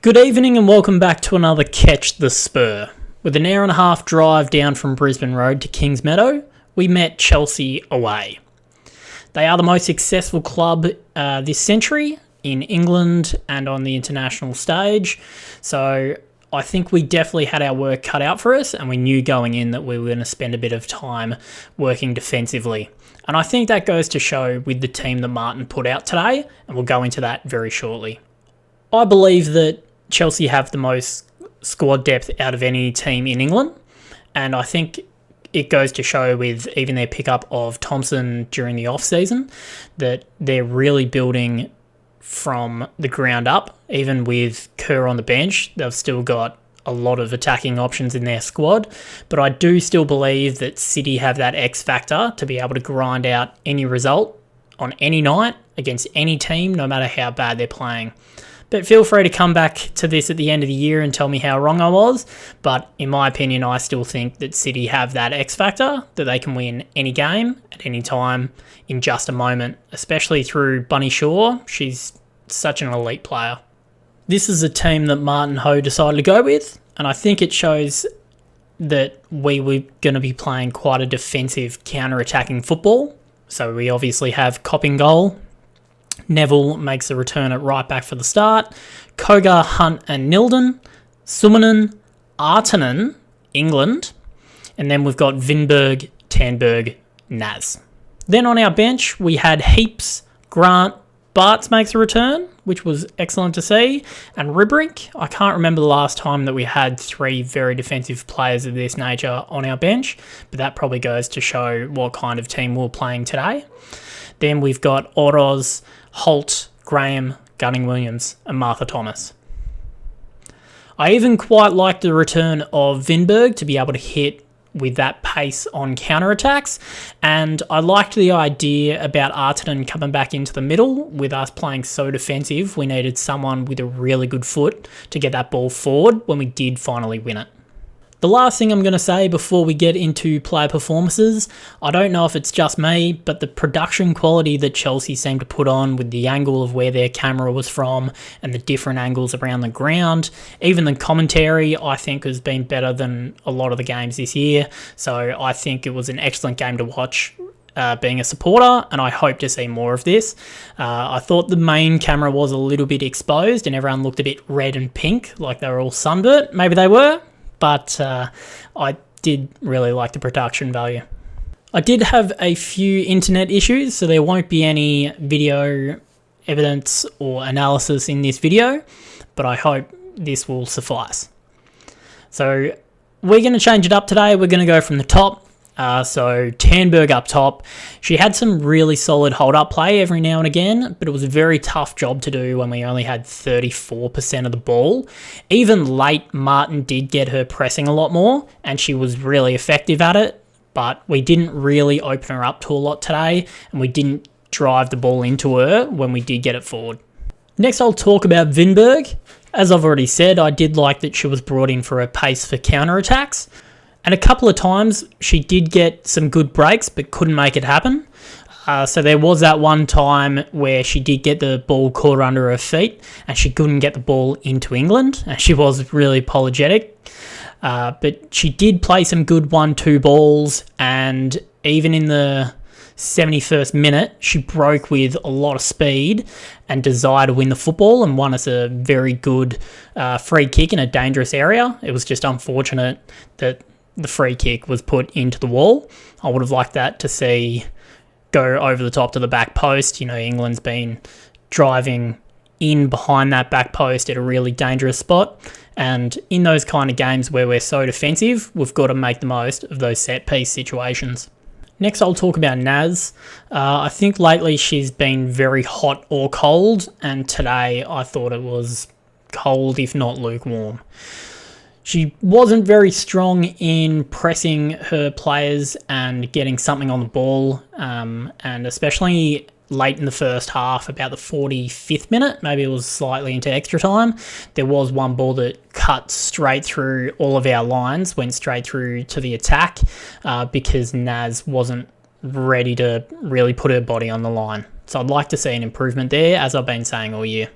Good evening and welcome back to another Catch the Spur. With an hour and a half drive down from Brisbane Road to Kings Meadow, we met Chelsea away. They are the most successful club this century in England and on the international stage, so I think we definitely had our work cut out for us, and we knew going in that we were going to spend a bit of time working defensively. And I think that goes to show with the team that Martin put out today, and we'll go into that very shortly. I believe that Chelsea have the most squad depth out of any team in England, and I think it goes to show with even their pickup of Thompson during the off-season that they're really building from the ground up. Even with Kerr on the bench, they've still got a lot of attacking options in their squad, but I do still believe that City have that X factor to be able to grind out any result on any night against any team, no matter how bad they're playing. But feel free to come back to this at the end of the year and tell me how wrong I was. But in my opinion, I still think that City have that X factor, that they can win any game at any time in just a moment, especially through Bunny Shaw. She's such an elite player. This is a team that Martin Ho decided to go with, and I think it shows that we were going to be playing quite a defensive counter-attacking football. So we obviously have Copping goal. Neville makes a return at right back for the start. Kogar, Hunt and Nilden. Summanen, Artinen, England. And then we've got Vinberg, Tanberg, Naz. Then on our bench, we had Heaps, Grant, Bartz makes a return, which was excellent to see. And Ribrick, I can't remember the last time that we had three very defensive players of this nature on our bench, but that probably goes to show what kind of team we're playing today. Then we've got Oroz, Holt, Graham, Gunning-Williams and Martha Thomas. I even quite like the return of Vinberg to be able to hit with that pace on counterattacks, and I liked the idea about Artinen coming back into the middle. With us playing so defensive, we needed someone with a really good foot to get that ball forward when we did finally win it. The last thing I'm going to say before we get into player performances, I don't know if it's just me, but the production quality that Chelsea seemed to put on with the angle of where their camera was from and the different angles around the ground, even the commentary, I think has been better than a lot of the games this year. So I think it was an excellent game to watch. Being a supporter, and I hope to see more of this. I thought the main camera was a little bit exposed and everyone looked a bit red and pink, like they were all sunburnt. Maybe they were. But I did really like the production value. I did have a few internet issues, so there won't be any video evidence or analysis in this video, but I hope this will suffice. So we're going to change it up today. We're going to go from the top. So Tanberg up top, she had some really solid hold-up play every now and again, but it was a very tough job to do when we only had 34% of the ball. Even late, Martin did get her pressing a lot more, and she was really effective at it, but we didn't really open her up to a lot today, and we didn't drive the ball into her when we did get it forward. Next, I'll talk about Vinberg. As I've already said, I did like that she was brought in for her pace for counter-attacks. And a couple of times she did get some good breaks but couldn't make it happen. So there was that one time where she did get the ball caught under her feet and she couldn't get the ball into England. And she was really apologetic. But she did play some good 1-2 balls, and even in the 71st minute, she broke with a lot of speed and desire to win the football and won us a very good free kick in a dangerous area. It was just unfortunate that the free kick was put into the wall. I would have liked that to see go over the top to the back post. You know, England's been driving in behind that back post at a really dangerous spot. And in those kind of games where we're so defensive, we've got to make the most of those set-piece situations. Next, I'll talk about Naz. I think lately she's been very hot or cold, and today I thought it was cold, if not lukewarm. She wasn't very strong in pressing her players and getting something on the ball, and especially late in the first half, about the 45th minute, maybe it was slightly into extra time, there was one ball that cut straight through all of our lines, went straight through to the attack, because Naz wasn't ready to really put her body on the line. So I'd like to see an improvement there, as I've been saying all year.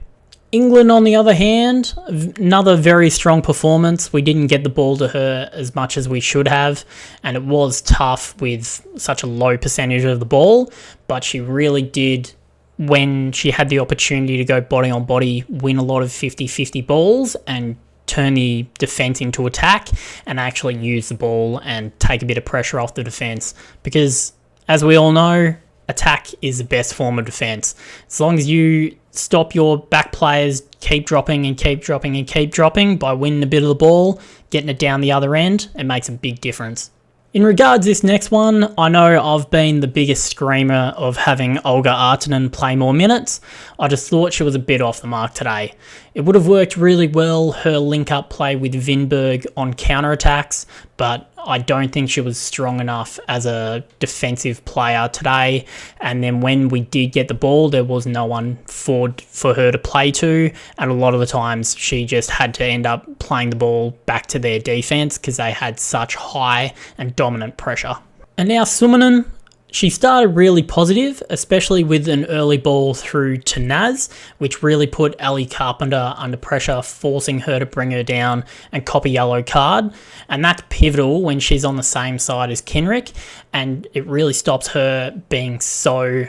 England, on the other hand, another very strong performance. We didn't get the ball to her as much as we should have, and it was tough with such a low percentage of the ball, but she really did, when she had the opportunity to go body on body, win a lot of 50-50 balls and turn the defence into attack and actually use the ball and take a bit of pressure off the defence, because, as we all know, attack is the best form of defence. As long as you stop your back players keep dropping and keep dropping and keep dropping by winning a bit of the ball, getting it down the other end, it makes a big difference. In regards to this next one, I know I've been the biggest screamer of having Olga Artinen play more minutes. I just thought she was a bit off the mark today. It would have worked really well, her link-up play with Vinberg on counter-attacks, but I don't think she was strong enough as a defensive player today. And then when we did get the ball, there was no one for her to play to, and a lot of the times she just had to end up playing the ball back to their defense because they had such high and dominant pressure. And now Suominen, she started really positive, especially with an early ball through to Naz, which really put Ellie Carpenter under pressure, forcing her to bring her down and cop a yellow card. And that's pivotal when she's on the same side as Kenrick, and it really stops her being so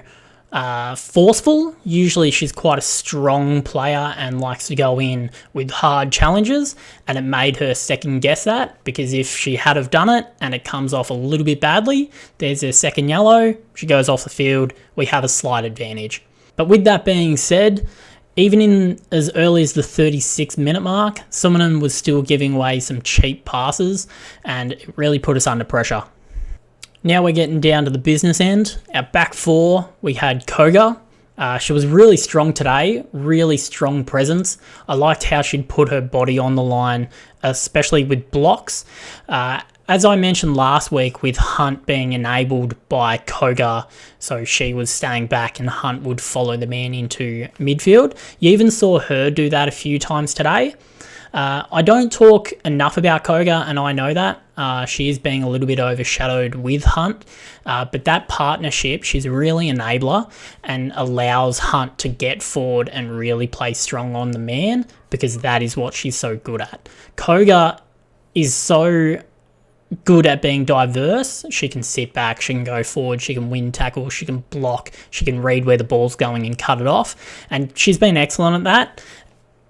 forceful. Usually she's quite a strong player and likes to go in with hard challenges, and it made her second guess that, because if she had have done it and it comes off a little bit badly, there's her second yellow, she goes off the field, we have a slight advantage. But with that being said, even in as early as the 36-minute mark, Suominen was still giving away some cheap passes, and it really put us under pressure. Now we're getting down to the business end. Our back four, we had Koga. She was really strong today, really strong presence. I liked how she'd put her body on the line, especially with blocks. As I mentioned last week, with Hunt being enabled by Koga, so she was staying back and Hunt would follow the man into midfield. You even saw her do that a few times today. I don't talk enough about Koga, and I know that. She is being a little bit overshadowed with Hunt, but that partnership, she's really an enabler and allows Hunt to get forward and really play strong on the man, because that is what she's so good at. Koga is so good at being diverse. She can sit back, she can go forward, she can win tackles, she can block, she can read where the ball's going and cut it off, and she's been excellent at that.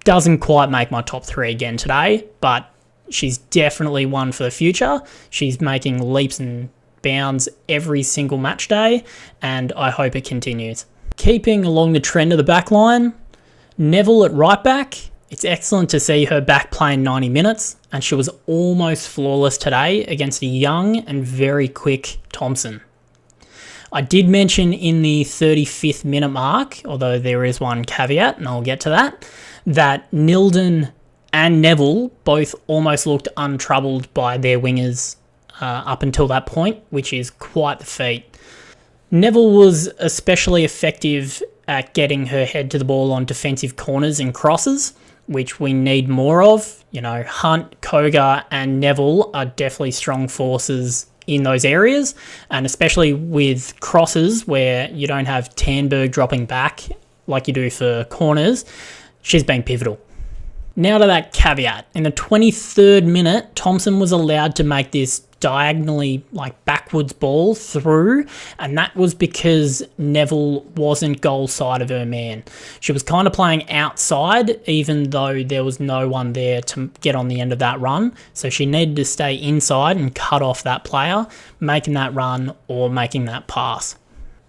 Doesn't quite make my top three again today, but she's definitely one for the future. She's making leaps and bounds every single match day, and I hope it continues. Keeping along the trend of the back line, Neville at right back. It's excellent to see her back playing 90 minutes, and she was almost flawless today against a young and very quick Thompson. I did mention in the 35th minute mark, although there is one caveat, and I'll get to that Nilden and Neville both almost looked untroubled by their wingers up until that point, which is quite the feat. Neville was especially effective at getting her head to the ball on defensive corners and crosses, which we need more of. You know, Hunt, Koga and Neville are definitely strong forces in those areas, and especially with crosses where you don't have Tandberg dropping back like you do for corners, she's been pivotal. Now to that caveat. In the 23rd minute, Thompson was allowed to make this diagonally, backwards ball through, and that was because Neville wasn't goal side of her man. She was kind of playing outside, even though there was no one there to get on the end of that run, so she needed to stay inside and cut off that player, making that run or making that pass.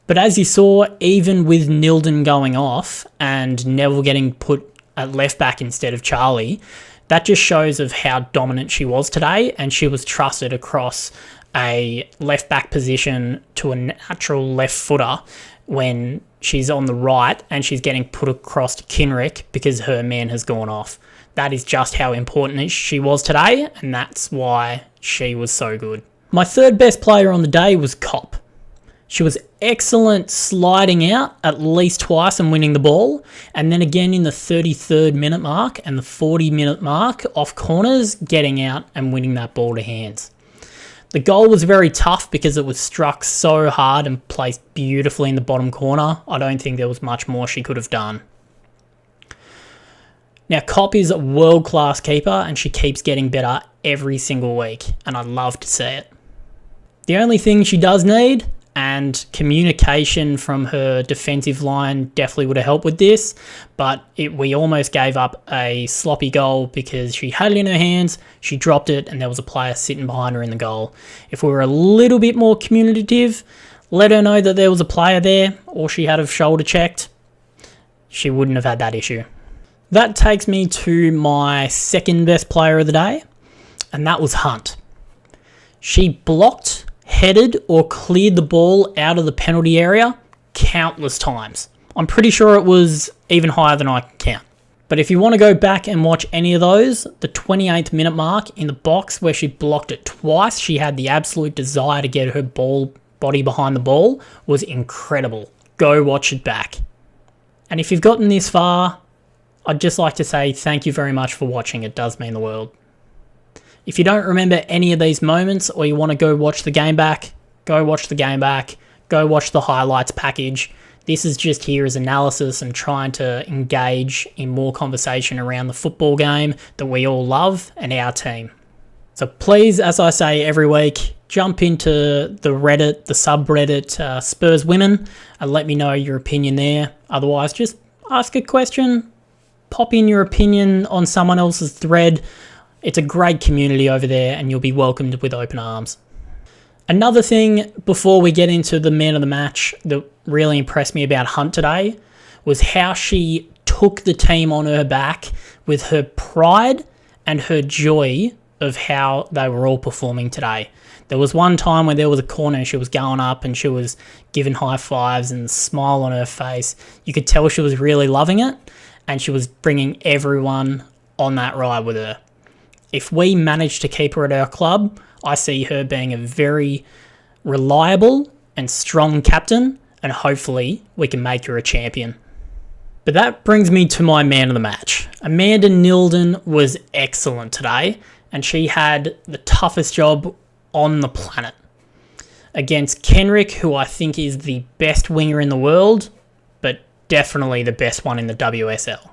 But as you saw, even with Nilden going off and Neville getting put at left back instead of Charlie, that just shows of how dominant she was today, and she was trusted across a left back position to a natural left footer when she's on the right and she's getting put across to Kenrick because her man has gone off. That is just how important she was today, and that's why she was so good. My third best player on the day was Kopp. She was excellent sliding out at least twice and winning the ball, and then again in the 33rd minute mark and the 40-minute mark off corners, getting out and winning that ball to hands. The goal was very tough because it was struck so hard and placed beautifully in the bottom corner. I don't think there was much more she could have done. Now, Cop is a world-class keeper, and she keeps getting better every single week, and I love to see it. The only thing she does need, and communication from her defensive line definitely would have helped with this, but we almost gave up a sloppy goal because she had it in her hands, she dropped it, and there was a player sitting behind her in the goal. If we were a little bit more communicative, let her know that there was a player there, or she had her shoulder checked, she wouldn't have had that issue. That takes me to my second best player of the day, and that was Hunt. She blocked, headed, or cleared the ball out of the penalty area countless times. I'm pretty sure it was even higher than I can count. But if you want to go back and watch any of those, the 28th minute mark in the box where she blocked it twice, she had the absolute desire to get her body behind the ball, was incredible. Go watch it back. And if you've gotten this far, I'd just like to say thank you very much for watching. It does mean the world. If you don't remember any of these moments, or you want to go watch the game back, go watch the game back, go watch the highlights package. This is just here as analysis and trying to engage in more conversation around the football game that we all love and our team. So please, as I say every week, jump into the Reddit, the subreddit SpursWomen, and let me know your opinion there. Otherwise, just ask a question, pop in your opinion on someone else's thread. It's a great community over there, and you'll be welcomed with open arms. Another thing before we get into the man of the match that really impressed me about Hunt today was how she took the team on her back with her pride and her joy of how they were all performing today. There was one time where there was a corner and she was going up and she was giving high fives and a smile on her face. You could tell she was really loving it, and she was bringing everyone on that ride with her. If we manage to keep her at our club, I see her being a very reliable and strong captain, and hopefully we can make her a champion. But that brings me to my man of the match. Amanda Nilden was excellent today, and she had the toughest job on the planet. Against Kenrick, who I think is the best winger in the world, but definitely the best one in the WSL.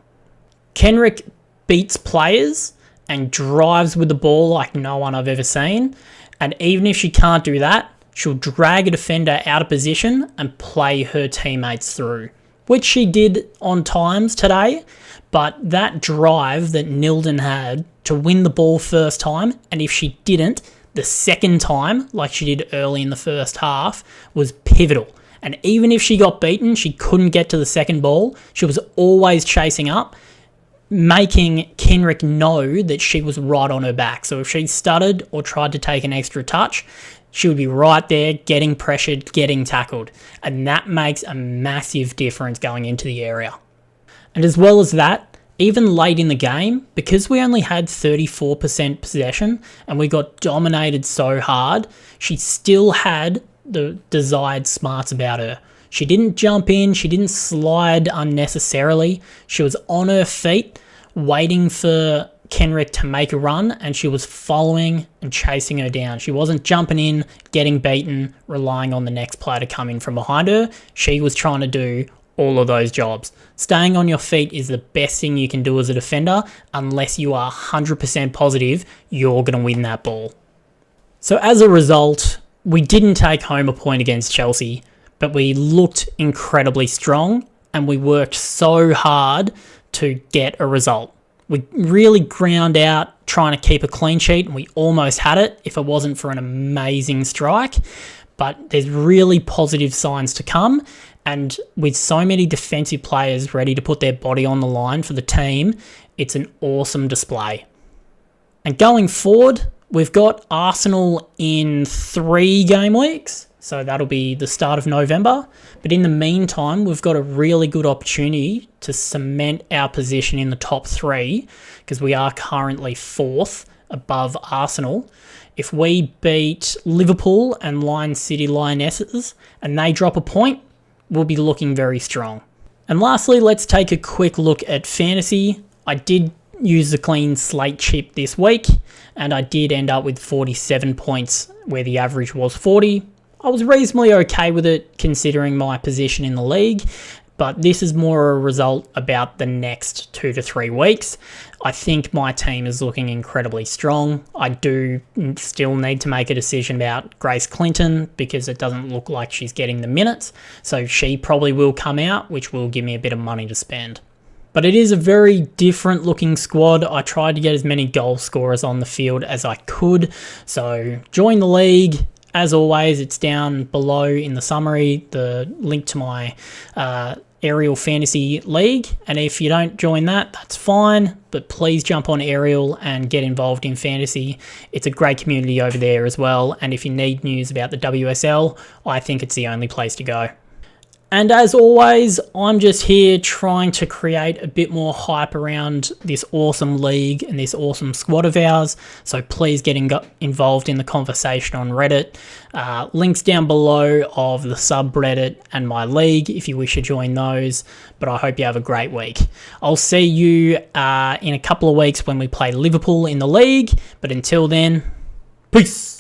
Kenrick beats players and drives with the ball like no one I've ever seen, and even if she can't do that, she'll drag a defender out of position and play her teammates through, which she did on times today. But that drive that Nilden had to win the ball first time, and if she didn't, the second time, like she did early in the first half, was pivotal. And even if she got beaten, she couldn't get to the second ball. She was always chasing up, making Kenrick know that she was right on her back. So if she stuttered or tried to take an extra touch, she would be right there, getting pressured, getting tackled. And that makes a massive difference going into the area. And as well as that, even late in the game, because we only had 34% possession and we got dominated so hard, she still had the desired smarts about her. She didn't jump in, she didn't slide unnecessarily. She was on her feet, waiting for Kenrick to make a run, and she was following and chasing her down. She wasn't jumping in, getting beaten, relying on the next player to come in from behind her. She was trying to do all of those jobs. Staying on your feet is the best thing you can do as a defender, unless you are 100% positive you're going to win that ball. So as a result, we didn't take home a point against Chelsea, but we looked incredibly strong and we worked so hard to get a result. We really ground out trying to keep a clean sheet, and we almost had it if it wasn't for an amazing strike. But there's really positive signs to come, and with so many defensive players ready to put their body on the line for the team, it's an awesome display. And going forward, we've got Arsenal in 3 game weeks, so that'll be the start of November. But in the meantime, we've got a really good opportunity to cement our position in the top 3, because we are currently 4th above Arsenal. If we beat Liverpool and Lion City Lionesses and they drop a point, we'll be looking very strong. And lastly, let's take a quick look at fantasy. I did use the clean slate chip this week, and I did end up with 47 points where the average was 40. I was reasonably okay with it considering my position in the league, but this is more a result about the next 2 to 3 weeks. I think my team is looking incredibly strong. I do still need to make a decision about Grace Clinton because it doesn't look like she's getting the minutes, so she probably will come out, which will give me a bit of money to spend. But it is a very different looking squad. I tried to get as many goal scorers on the field as I could, so join the league. As always, it's down below in the summary, the link to my Aerial Fantasy League, and if you don't join that, that's fine, but please jump on Aerial and get involved in fantasy. It's a great community over there as well, and if you need news about the WSL, I think it's the only place to go. And as always, I'm just here trying to create a bit more hype around this awesome league and this awesome squad of ours. So please get involved in the conversation on Reddit. Links down below of the subreddit and my league if you wish to join those. But I hope you have a great week. I'll see you in a couple of weeks when we play Liverpool in the league. But until then, peace.